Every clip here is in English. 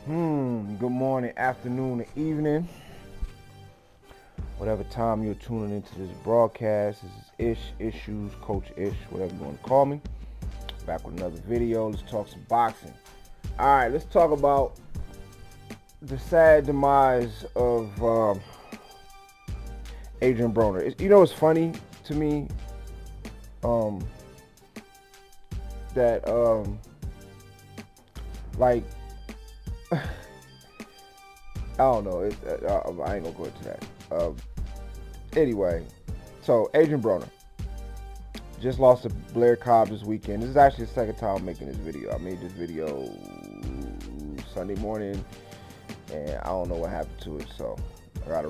Good morning, afternoon, and evening. Whatever time you're tuning into this broadcast, this is Ishues, Coach Ish, whatever you want to call me. Back with another video. Let's talk some boxing. All right, let's talk about the sad demise of Adrien Broner. You know, it's funny to me that like I don't know. I ain't gonna go into that. Anyway, so Adrien Broner just lost to Blair Cobb this weekend. This is actually the second time I'm making this video. I made this video Sunday morning, and I don't know what happened to it, so I gotta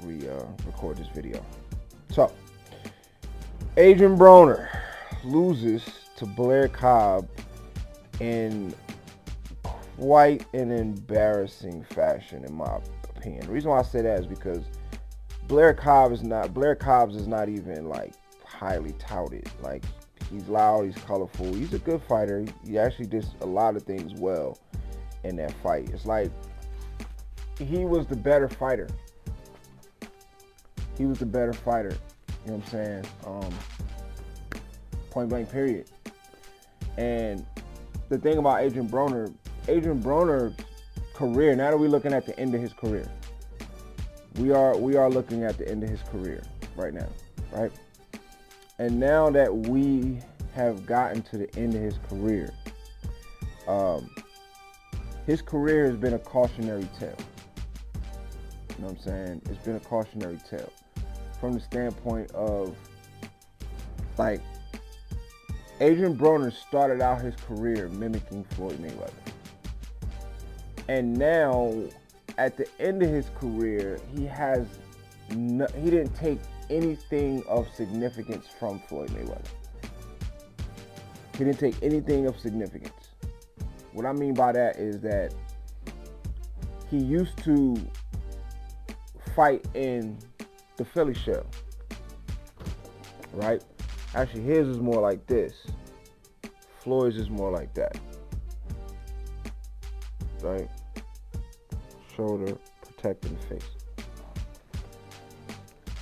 record this video. So, Adrien Broner loses to Blair Cobb in quite an embarrassing fashion, in my opinion. The reason why I say that is because Blair Cobbs is not even like highly touted. Like, he's loud, he's colorful, he's a good fighter. He actually did a lot of things well in that fight. It's like he was the better fighter. You know what I'm saying? Point blank period. And the thing about Adrien Broner's career, now that we're looking at the end of his career, we are looking at the end of his career right now, right? And now that we have gotten to the end of his career has been a cautionary tale. You know what I'm saying? It's been a cautionary tale from the standpoint of, like, Adrien Broner started out his career mimicking Floyd Mayweather. And now, at the end of his career, he didn't take anything of significance from Floyd Mayweather. He didn't take anything of significance. What I mean by that is that he used to fight in the Philly shell, right? Actually, his is more like this. Floyd's is more like that, right? Shoulder protecting the face.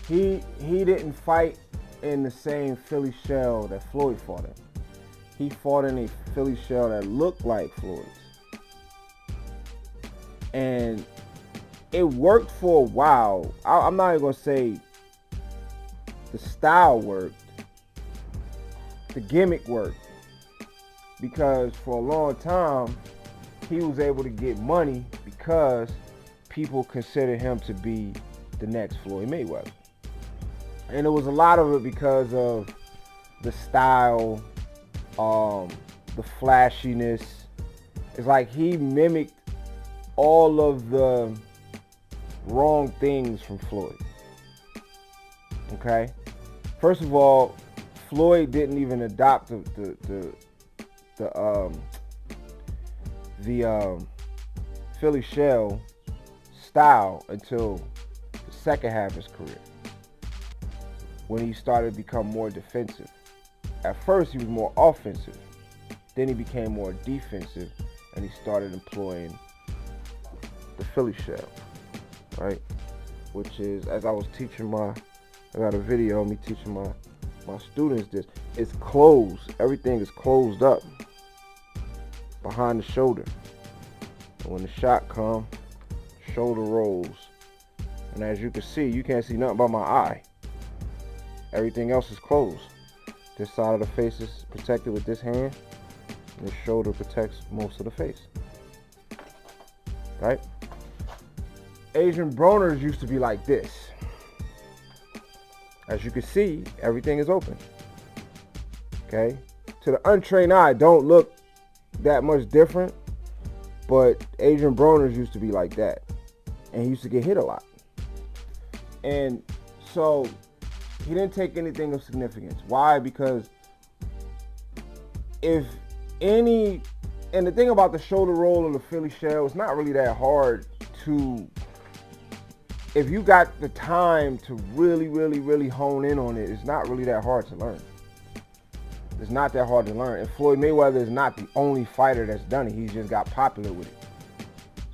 He didn't fight in the same Philly shell that Floyd fought in. He fought in a Philly shell that looked like Floyd's. And it worked for a while. I'm not even going to say the style worked. The gimmick worked. Because for a long time, he was able to get money because people considered him to be the next Floyd Mayweather. And it was a lot of it because of the style, the flashiness. It's like he mimicked all of the wrong things from Floyd. Okay? First of all, Floyd didn't even adopt the Philly shell style until the second half of his career, when he started to become more defensive. At first, he was more offensive. Then he became more defensive, and he started employing the Philly shell, right? Which is, as I was teaching I got a video of me teaching my students this. It's closed. Everything is closed up behind the shoulder. And when the shot comes, shoulder rolls. And as you can see, you can't see nothing but my eye. Everything else is closed. This side of the face is protected with this hand. And this shoulder protects most of the face. Right? Adrien Broner's used to be like this. As you can see, everything is open. Okay? To the untrained eye, don't look that much different, but Adrien Broner's used to be like that. And he used to get hit a lot. And so he didn't take anything of significance. Why? Because and the thing about the shoulder roll and the Philly shell, it's not really that hard to, if you got the time to really hone in on it, it's not really that hard to learn. It's not that hard to learn. And Floyd Mayweather is not the only fighter that's done it. He's just got popular with it.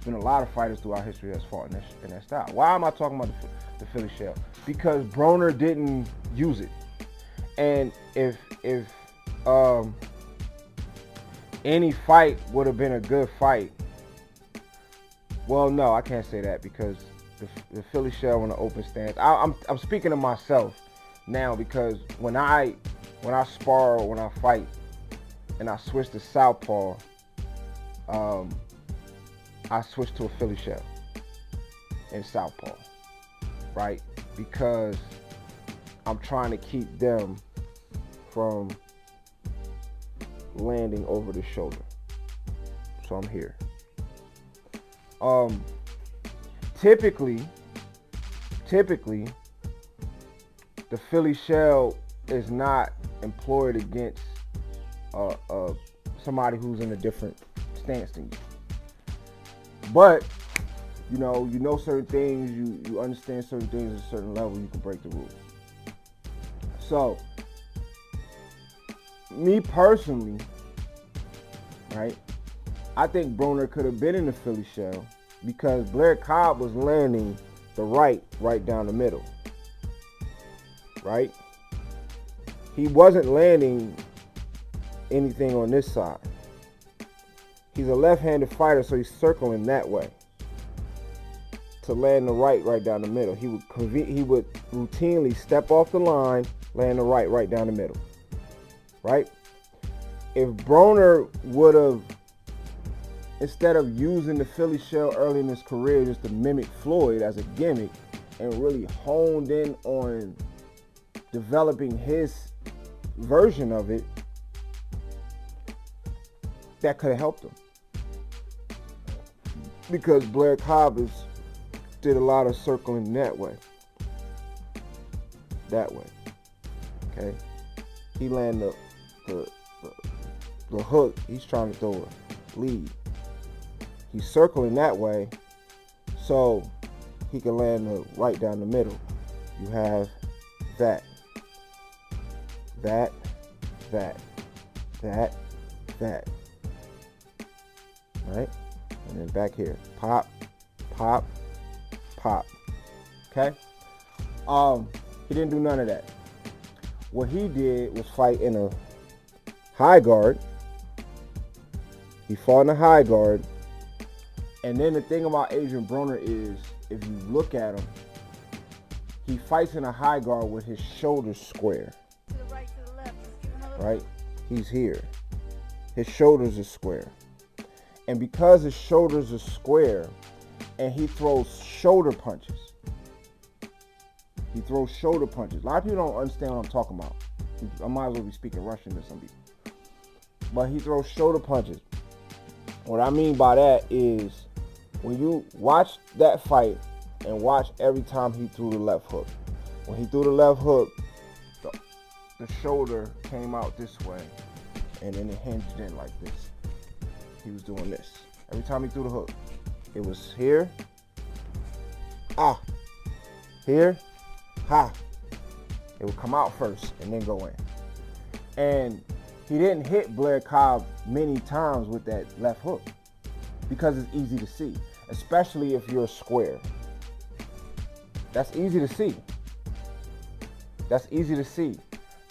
There's been a lot of fighters throughout history that's fought in that style. Why am I talking about the Philly shell? Because Broner didn't use it. And if any fight would have been a good fight, well, no, I can't say that because the Philly shell in the open stance. I'm speaking to myself now because when I spar or when I fight and I switch to southpaw, I switch to a Philly shell in southpaw, right? Because I'm trying to keep them from landing over the shoulder. So I'm here. Typically, the Philly shell is not employed against somebody who's in a different stance than you. But you know certain things, you understand certain things at a certain level, you can break the rules. So, me personally, right, I think Broner could have been in the Philly shell because Blair Cobb was landing the right down the middle, right? He wasn't landing anything on this side. He's a left-handed fighter, so he's circling that way to land the right down the middle. He would routinely step off the line, land the right down the middle, right? If Broner would have, instead of using the Philly shell early in his career just to mimic Floyd as a gimmick and really honed in on developing his version of it, that could have helped him. Because Blair Cobb did a lot of circling that way. Okay? He landed the hook. He's trying to throw a lead. He's circling that way so he can land the right down the middle. You have that. Right? And then back here. Pop. Okay? He didn't do none of that. What he did was fight in a high guard. He fought in a high guard. And then the thing about Adrien Broner is, if you look at him, he fights in a high guard with his shoulders square. To the right, to the left. Right? He's here. His shoulders are square. And because his shoulders are square and he throws shoulder punches. A lot of people don't understand what I'm talking about. I might as well be speaking Russian to some people. But he throws shoulder punches. What I mean by that is when you watch that fight and watch every time he threw the left hook. When he threw the left hook, the shoulder came out this way and then it hinged in like this. He was doing this. Every time he threw the hook, it was here, here, It would come out first and then go in. And he didn't hit Blair Cobb many times with that left hook because it's easy to see, especially if you're square. That's easy to see.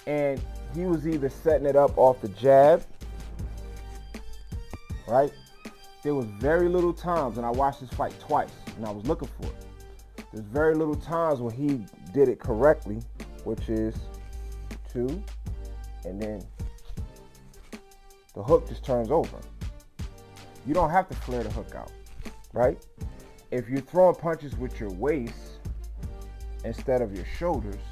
And he was either setting it up off the jab, right? There was very little times, and I watched this fight twice, and I was looking for it. There's very little times when he did it correctly, which is 2, and then the hook just turns over. You don't have to flare the hook out, right? If you're throwing punches with your waist instead of your shoulders,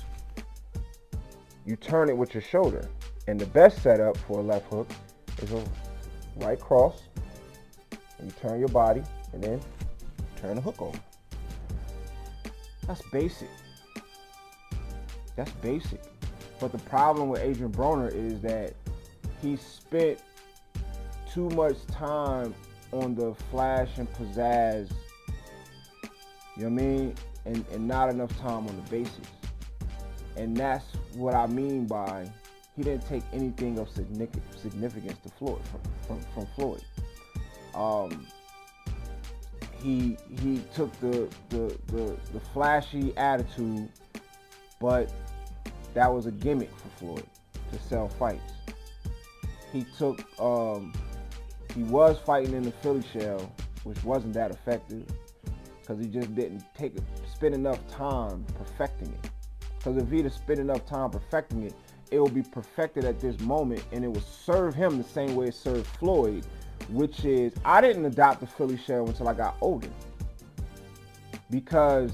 you turn it with your shoulder. And the best setup for a left hook is a right cross, and you turn your body, and then turn the hook over. That's basic. But the problem with Adrien Broner is that he spent too much time on the flash and pizzazz, you know what I mean? And not enough time on the basics. And that's what I mean by he didn't take anything of significance to Floyd from Floyd. he took the flashy attitude, but that was a gimmick for Floyd to sell fights. He took he was fighting in the Philly shell, which wasn't that effective because he just didn't spend enough time perfecting it. Because if he'd have spent enough time perfecting it, it will be perfected at this moment, and it will serve him the same way it served Floyd, which is, I didn't adopt the Philly shell until I got older, because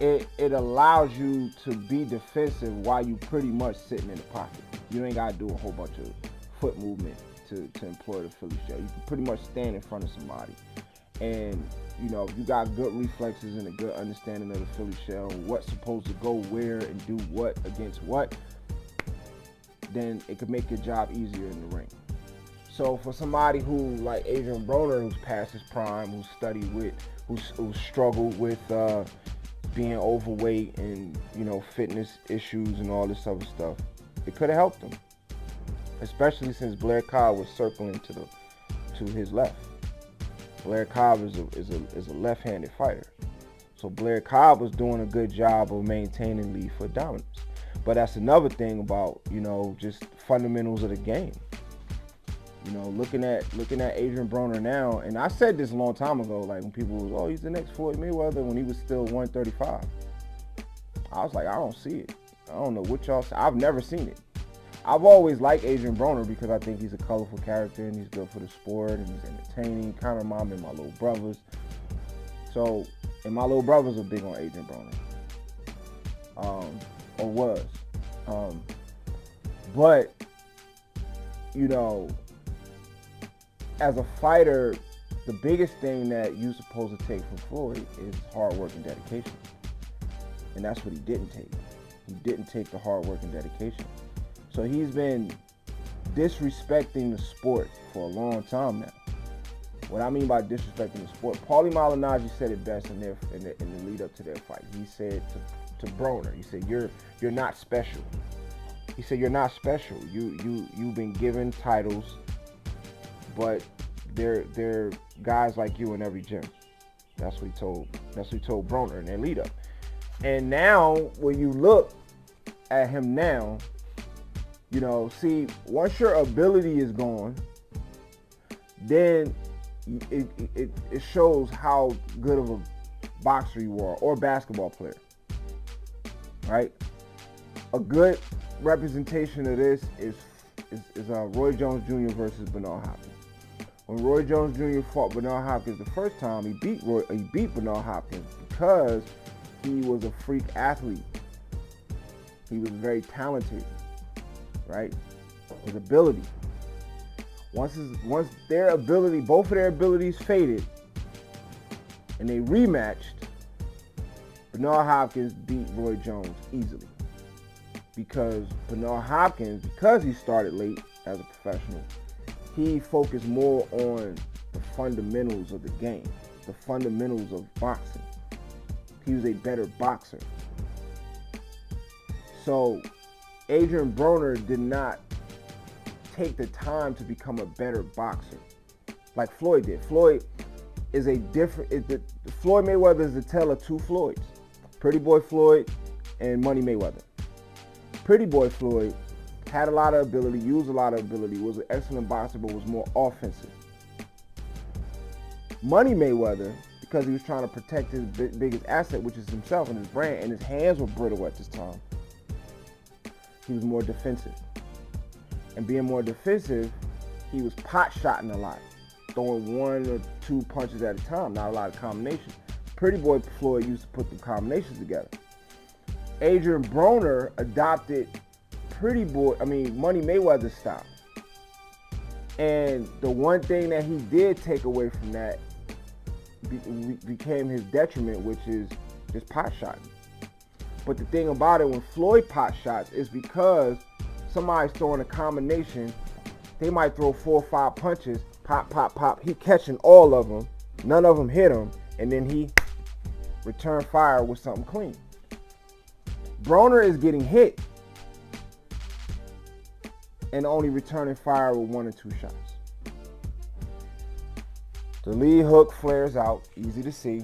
it allows you to be defensive while you pretty much sitting in the pocket. You ain't got to do a whole bunch of foot movement to employ the Philly shell. You can pretty much stand in front of somebody, and you know, if you got good reflexes and a good understanding of the Philly shell, what's supposed to go where and do what against what, then it could make your job easier in the ring. So for somebody who, like Adrien Broner, who's past his prime, who struggled with being overweight and, you know, fitness issues and all this other stuff, it could have helped him, especially since Blair Cobb was circling to his left. Blair Cobb is a left-handed fighter, so Blair Cobb was doing a good job of maintaining lead foot dominance. But that's another thing about, you know, just fundamentals of the game. You know, looking at Adrien Broner now, and I said this a long time ago, like when people was, oh, he's the next Floyd Mayweather, when he was still 135. I was like, I don't see it. I don't know what y'all say. I've never seen it. I've always liked Adrien Broner because I think he's a colorful character and he's good for the sport and he's entertaining. Kind of remind me of my little brothers. So, and my little brothers are big on Adrien Broner. Or was. But, you know, as a fighter, the biggest thing that you're supposed to take from Floyd is hard work and dedication. And that's what he didn't take. He didn't take the hard work and dedication. So he's been disrespecting the sport for a long time now. What I mean by disrespecting the sport, Paulie Malignaggi said it best in the lead up to their fight. He said to Broner, he said, you're not special. He said, you're not special. You've been given titles, but they're guys like you in every gym. That's what he told Broner in their lead up. And now when you look at him now, you know, see, once your ability is gone, then it shows how good of a boxer you are, or basketball player, right? A good representation of this is Roy Jones Jr. versus Bernard Hopkins. When Roy Jones Jr. fought Bernard Hopkins the first time, he beat Bernard Hopkins because he was a freak athlete. He was very talented, right? His ability. Once both of their abilities faded and they rematched, Bernard Hopkins beat Roy Jones easily. Because Bernard Hopkins, because he started late as a professional, he focused more on the fundamentals of the game, the fundamentals of boxing. He was a better boxer. So Adrien Broner did not take the time to become a better boxer like Floyd did. Floyd Mayweather is the tale of two Floyds. Pretty Boy Floyd and Money Mayweather. Pretty Boy Floyd had a lot of ability, used a lot of ability, was an excellent boxer, but was more offensive. Money Mayweather, because he was trying to protect his biggest asset, which is himself and his brand, and his hands were brittle at this time, he was more defensive. And being more defensive, he was pot-shotting a lot, throwing one or two punches at a time, not a lot of combinations. Pretty Boy Floyd used to put the combinations together. Adrien Broner adopted Money Mayweather's style. And the one thing that he did take away from that became his detriment, which is just pot-shotting. But the thing about it, when Floyd pot-shots, is because somebody's throwing a combination, they might throw 4 or 5 punches, pop, pop, pop. He catching all of them, none of them hit him, and then he return fire with something clean. Broner is getting hit and only returning fire with 1 or 2 shots. The lead hook flares out, easy to see.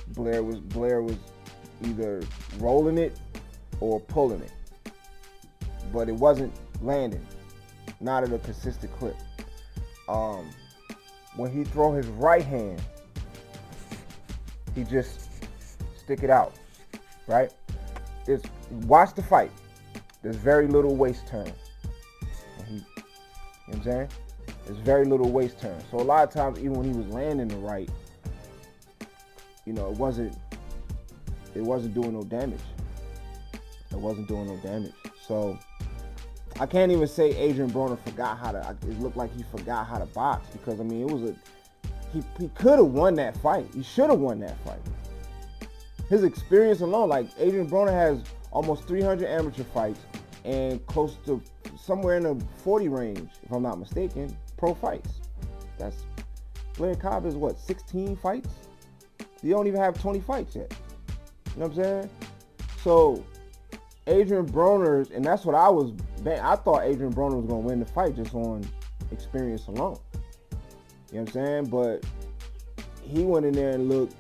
Blair was either rolling it or pulling it, but it wasn't landing, not at a consistent clip. When he throw his right hand, he just stick it out, right? Watch the fight. There's very little waist turn. You know what I'm saying? There's very little waist turn. So a lot of times, even when he was landing the right, you know, it wasn't doing no damage. It wasn't doing no damage. So I can't even say Adrien Broner forgot how to. It looked like he forgot how to box, because I mean, he could have won that fight. He should have won that fight. His experience alone, like Adrien Broner has almost 300 amateur fights and close to somewhere in the 40 range, if I'm not mistaken, pro fights. That's Blair Cobb is what, 16 fights? You don't even have 20 fights yet. You know what I'm saying? So Adrien Broner, and that's what I thought Adrien Broner was going to win the fight just on experience alone. You know what I'm saying? But he went in there and looked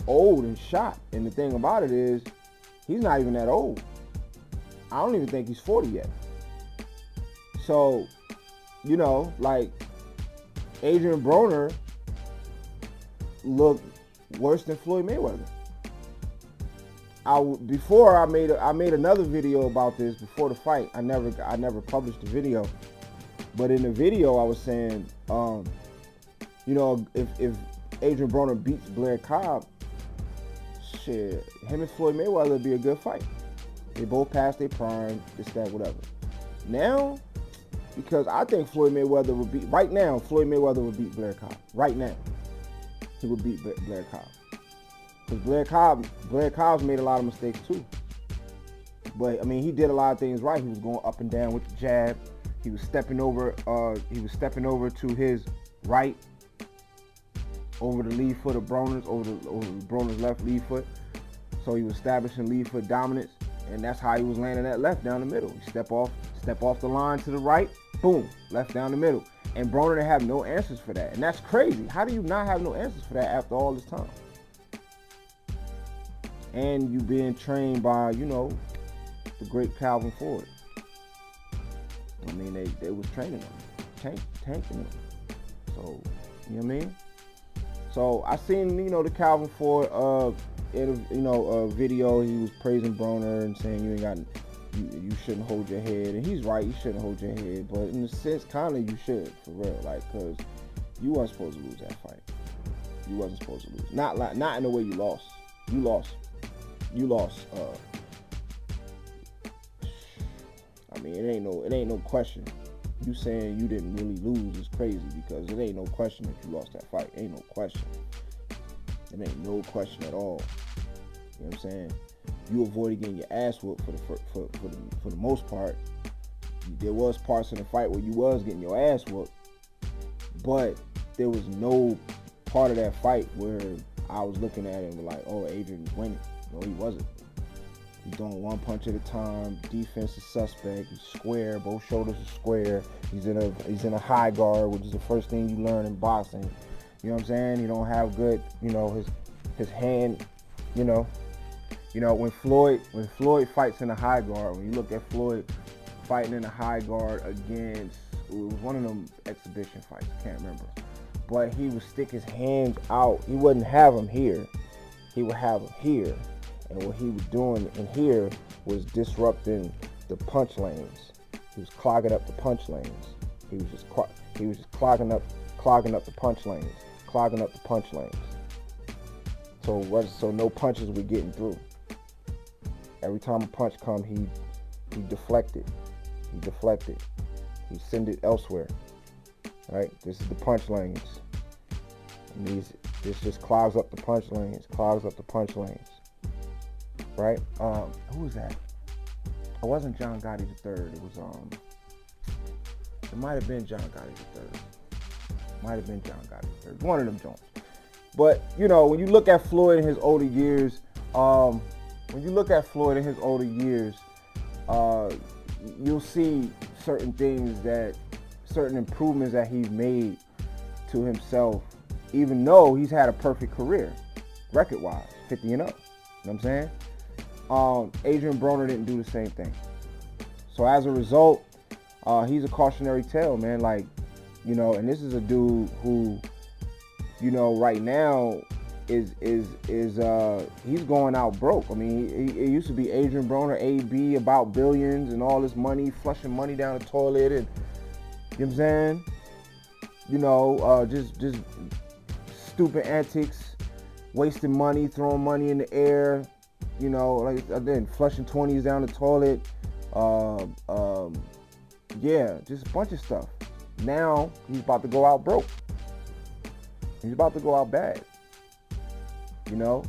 old and shot. And the thing about it is, he's not even that old. I don't even think he's 40 yet. So, you know, like, Adrien Broner looked worse than Floyd Mayweather. I made another video about this before the fight. I never published the video, but in the video I was saying, you know, if Adrien Broner beats Blair Cobb, shit, him and Floyd Mayweather would be a good fight. They both passed their prime, this, that, whatever. Now, because I think Floyd Mayweather would beat, right now, Floyd Mayweather would beat Blair Cobb. Right now, he would beat Blair Cobb. Because Blair Cobb's made a lot of mistakes too. But I mean, he did a lot of things right. He was going up and down with the jab. He was stepping over to his right, over the lead foot of Broner's, over Broner's left lead foot. So he was establishing lead foot dominance, and that's how he was landing that left down the middle. He step off the line to the right, boom, left down the middle. And Broner didn't have no answers for that. And that's crazy. How do you not have no answers for that after all this time? And you being trained by, you know, the great Calvin Ford. I mean, they was training him, tanking him. So, you know what I mean? So I seen, you know, the Calvin Ford video. He was praising Broner and saying you shouldn't hold your head, and he's right. You shouldn't hold your head, but in a sense, kind of you should, for real, like, because you weren't supposed to lose that fight. You wasn't supposed to lose. Not in the way you lost. You lost. I mean, it ain't no question. You saying you didn't really lose is crazy, because it ain't no question that you lost that fight. Ain't no question. It ain't no question at all. You know what I'm saying? You avoided getting your ass whooped for the most part. There was parts in the fight where you was getting your ass whooped, but there was no part of that fight where I was looking at it and like, oh, Adrien is winning. No, he wasn't. He's doing one punch at a time. Defense is suspect. He's square. Both shoulders are square. He's in a high guard, which is the first thing you learn in boxing. You know what I'm saying? He don't have good, you know, his hand, you know. You know, when Floyd fights in a high guard, when you look at Floyd fighting in a high guard against, it was one of them exhibition fights, I can't remember. But he would stick his hands out. He wouldn't have them here. He would have them here. And what he was doing in here was disrupting the punch lanes. He was clogging up the punch lanes. He was just clogging up the punch lanes. So no punches were getting through. Every time a punch come, he deflected. He send it elsewhere. Right? This is the punch lanes. And this just clogs up the punch lanes. Right? Who was that? It wasn't John Gotti III. It was it might have been John Gotti III. One of them Jones. But you know, when you look at Floyd in his older years, you'll see certain improvements that he's made to himself, even though he's had a perfect career, record-wise, 50 and up. You know what I'm saying? Adrien Broner didn't do the same thing. So as a result, he's a cautionary tale, man. Like, you know, and this is a dude who, you know, right now is he's going out broke. I mean, it used to be Adrien Broner, AB, about billions and all this money, flushing money down the toilet, and you know what I'm saying? You know, just stupid antics, wasting money, throwing money in the air, you know, like then flushing 20s down the toilet. Yeah, just a bunch of stuff. Now he's about to go out broke. He's about to go out bad. You know,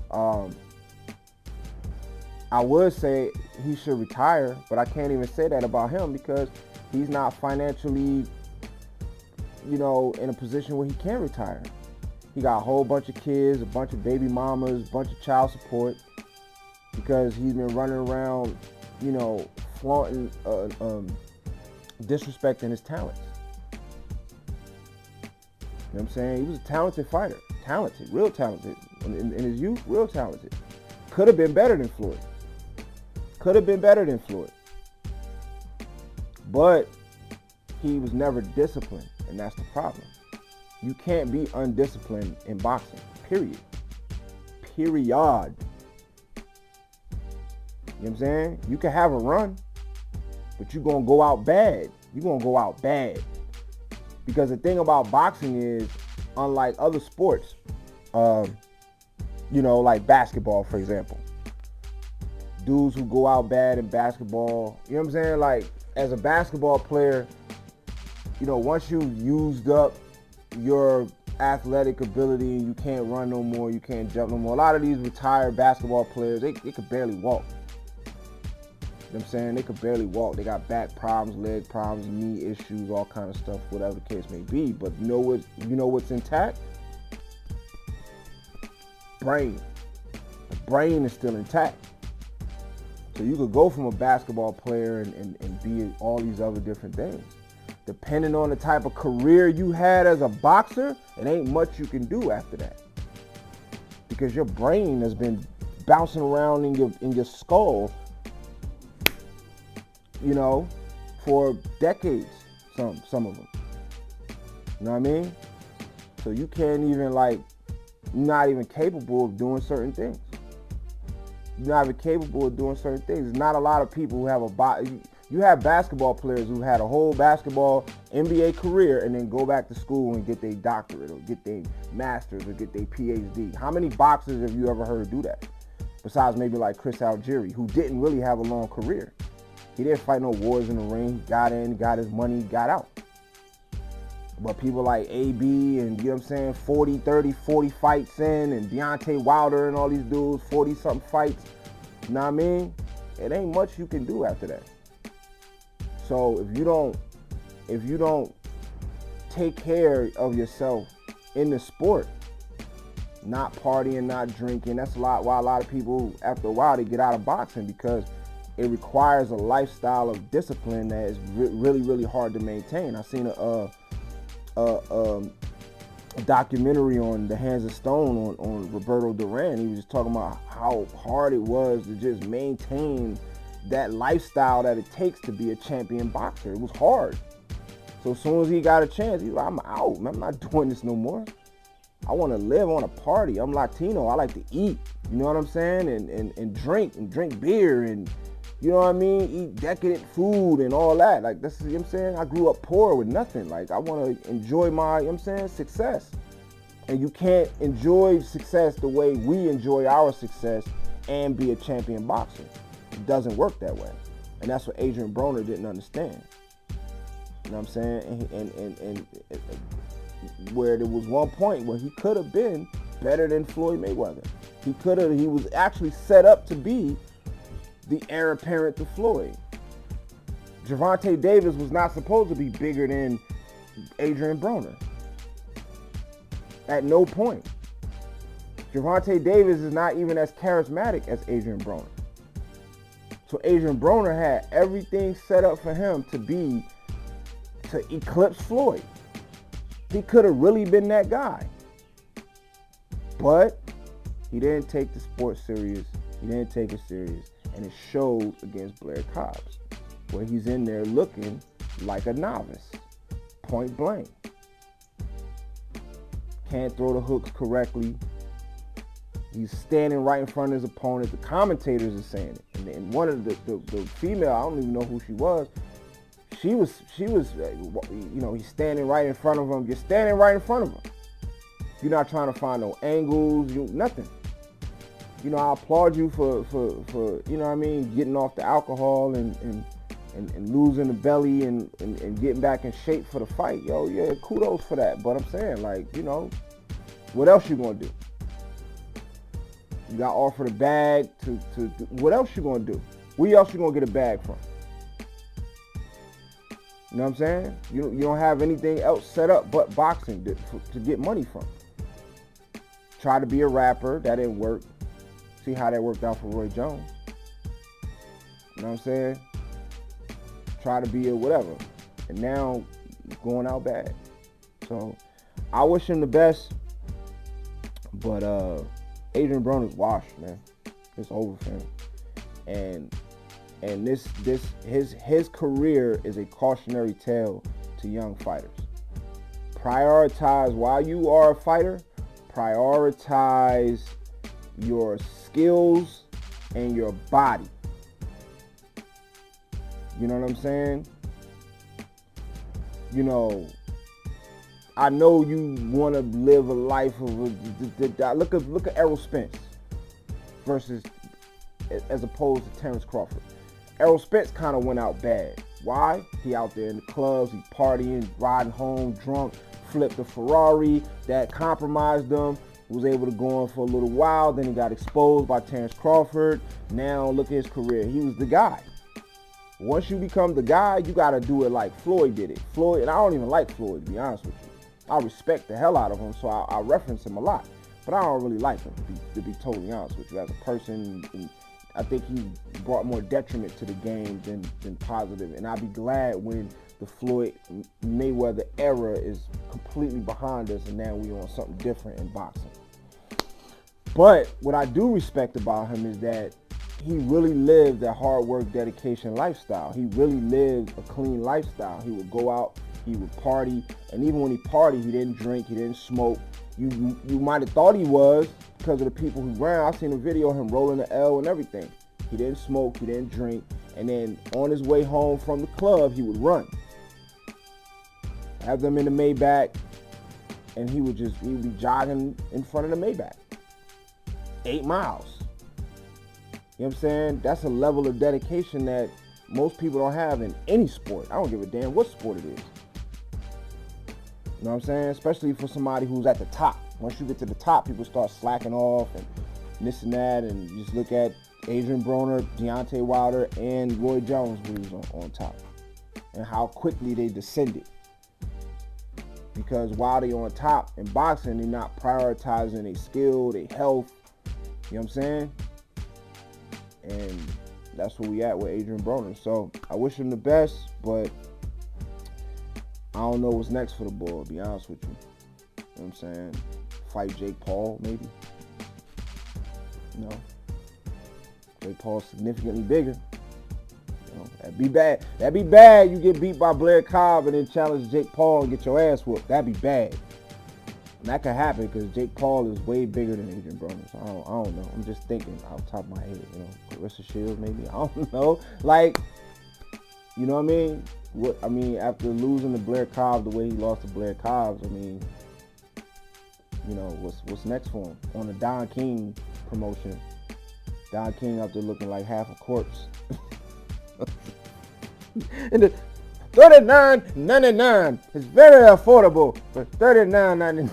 I would say he should retire, but I can't even say that about him because he's not financially, you know, in a position where he can retire. He got a whole bunch of kids, a bunch of baby mamas, a bunch of child support because he's been running around, you know, flaunting, disrespecting his talents. You know what I'm saying? He was a talented fighter. Talented, real talented. In his youth, real talented. Could have been better than Floyd. But he was never disciplined, and that's the problem. You can't be undisciplined in boxing, period. Period. You know what I'm saying? You can have a run, but you're going to go out bad. Because the thing about boxing is, unlike other sports, you know, like basketball, for example. Dudes who go out bad in basketball, you know what I'm saying? Like, as a basketball player, you know, once you've used up your athletic ability and you can't run no more, you can't jump no more. A lot of these retired basketball players, they could barely walk. You know what I'm saying? They could barely walk. They got back problems, leg problems, knee issues, all kind of stuff, whatever the case may be. But you know what's intact? Brain. The brain is still intact. So you could go from a basketball player and be all these other different things. Depending on the type of career you had as a boxer, it ain't much you can do after that. Because your brain has been bouncing around in your skull, you know, for decades, some of them. You know what I mean? So you can't even, like, you're not even capable of doing certain things. You're not even capable of doing certain things. There's not a lot of people who have you have basketball players who had a whole basketball NBA career and then go back to school and get their doctorate or get their master's or get their PhD. How many boxers have you ever heard do that? Besides maybe like Chris Algieri, who didn't really have a long career. He didn't fight no wars in the ring. He got in, got his money, got out. But people like AB and, you know what I'm saying, 40, 30, 40 fights in, and Deontay Wilder and all these dudes, 40-something fights, you know what I mean? It ain't much you can do after that. So if you don't take care of yourself in the sport, not partying, not drinking, that's why a lot of people, after a while, they get out of boxing, because it requires a lifestyle of discipline that is really, really hard to maintain. I seen a documentary on The Hands of Stone on Roberto Duran. He was just talking about how hard it was to just maintain that lifestyle that it takes to be a champion boxer. It was hard. So as soon as he got a chance, he's like, I'm out. I'm not doing this no more. I want to live, I want to party. I'm Latino. I like to eat. You know what I'm saying? And drink beer and, you know what I mean? Eat decadent food and all that. Like, that's, you know what I'm saying? I grew up poor with nothing. Like, I want to enjoy my, you know what I'm saying, success. And you can't enjoy success the way we enjoy our success and be a champion boxer. It doesn't work that way. And that's what Adrien Broner didn't understand. You know what I'm saying? And where there was one point where he could have been better than Floyd Mayweather. He was actually set up to be the heir apparent to Floyd. Gervonta Davis was not supposed to be bigger than Adrien Broner. At no point. Gervonta Davis is not even as charismatic as Adrien Broner. So Adrien Broner had everything set up for him to eclipse Floyd. He could have really been that guy. But he didn't take the sport serious. He didn't take it serious. And it showed against Blair Cobbs, where he's in there looking like a novice, point blank. Can't throw the hooks correctly. He's standing right in front of his opponent. The commentators are saying it. And one of the female, I don't even know who she was, she was, you know, he's standing right in front of him. You're standing right in front of him. You're not trying to find no angles, nothing. You know, I applaud you for you know what I mean, getting off the alcohol and losing the belly and getting back in shape for the fight. Yo, yeah, kudos for that. But I'm saying, like, you know, what else you gonna do? You got offered a bag to what else you gonna do? Where else you gonna get a bag from? You know what I'm saying? You don't have anything else set up but boxing to get money from. Try to be a rapper, that didn't work. See how that worked out for Roy Jones. You know what I'm saying? Try to be a whatever. And now he's going out bad. So I wish him the best. But Adrien Broner's washed, man. It's over for him. And his career is a cautionary tale to young fighters. Prioritize, while you are a fighter, prioritize your skills and your body. You know what I'm saying? You know, I know you want to live a life of look at Errol Spence versus as opposed to Terrence Crawford. Errol Spence kind of went out bad. Why? He out there in the clubs, he partying, riding home drunk, flipped a Ferrari that compromised him. Was able to go on for a little while, then he got exposed by Terrence Crawford. Now look at his career. He was the guy. Once you become the guy, you got to do it like Floyd did it. Floyd, and I don't even like Floyd, to be honest with you. I respect the hell out of him, so I reference him a lot. But I don't really like him, to be totally honest with you. As a person, I think he brought more detriment to the game than positive. And I'd be glad when the Floyd Mayweather era is completely behind us and now we're on something different in boxing. But what I do respect about him is that he really lived that hard work, dedication lifestyle. He really lived a clean lifestyle. He would go out, he would party, and even when he partied, he didn't drink, he didn't smoke. You might have thought he was because of the people who ran. I seen a video of him rolling the L and everything. He didn't smoke, he didn't drink, and then on his way home from the club, he would run. Have them in the Maybach, and he would be jogging in front of the Maybach. 8 miles. You know what I'm saying? That's a level of dedication that most people don't have in any sport. I don't give a damn what sport it is. You know what I'm saying? Especially for somebody who's at the top. Once you get to the top, people start slacking off and this and that. And you just look at Adrien Broner, Deontay Wilder, and Roy Jones, who was on top. And how quickly they descended. Because while they're on top in boxing, they're not prioritizing their skill, their health. You know what I'm saying? And that's where we at with Adrien Broner. So I wish him the best, but I don't know what's next for the boy, to be honest with you. You know what I'm saying? Fight Jake Paul, maybe. You know? Jake Paul's significantly bigger. You know, that'd be bad. That'd be bad. You get beat by Blair Cobb and then challenge Jake Paul and get your ass whooped. That'd be bad. And that could happen because Jake Paul is way bigger than Adrien Broner. So I don't know. I'm just thinking off the top of my head. You know, Clarissa Shields maybe. I don't know. Like, you know what I mean? After losing to Blair Cobb the way he lost to Blair Cobb, I mean, you know, what's next for him? On the Don King promotion, Don King up there looking like half a corpse. And the $39.99 is very affordable for $39.99.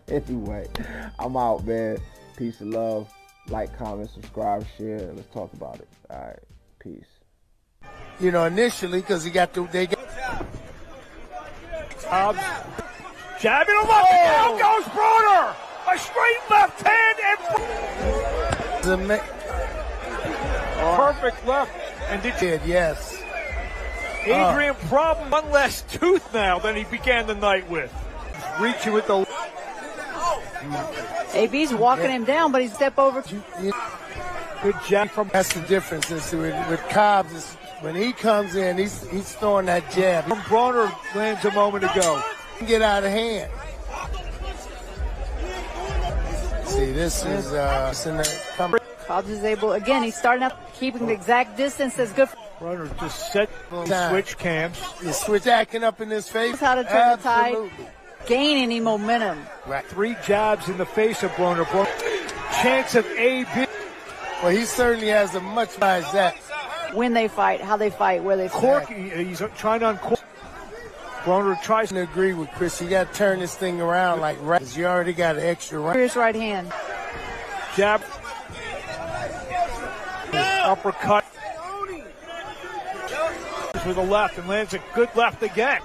Anyway, I'm out, man. Peace and love. Like, comment, subscribe, share. Let's talk about it. All right. Peace. You know, initially, because they got jabbing him up. Down goes Broner. A straight left hand and perfect left. And yes. Adrien problem one less tooth now than he began the night with. reaching with the... AB's walking him down, but he step over. Good jab from... That's the difference with Cobbs. Is when he comes in, he's throwing that jab. Broner lands a moment ago. Get out of hand. See, this is in the Cobbs is able, again, he's starting up, keeping the exact distance that's good for Broner just set switch cams. You switch acting up in his face. how to turn the tide, gain any momentum. Right. 3 jabs in the face of Broner. Chance of AB. Well, he certainly has a much as that. When they fight, how they fight, where they Cork, fight. he's trying to uncork. Broner tries to agree with Chris. You got to turn this thing around like right. You already got an extra round. Here's right hand. Jab. Uppercut. With the left and lands a good left again.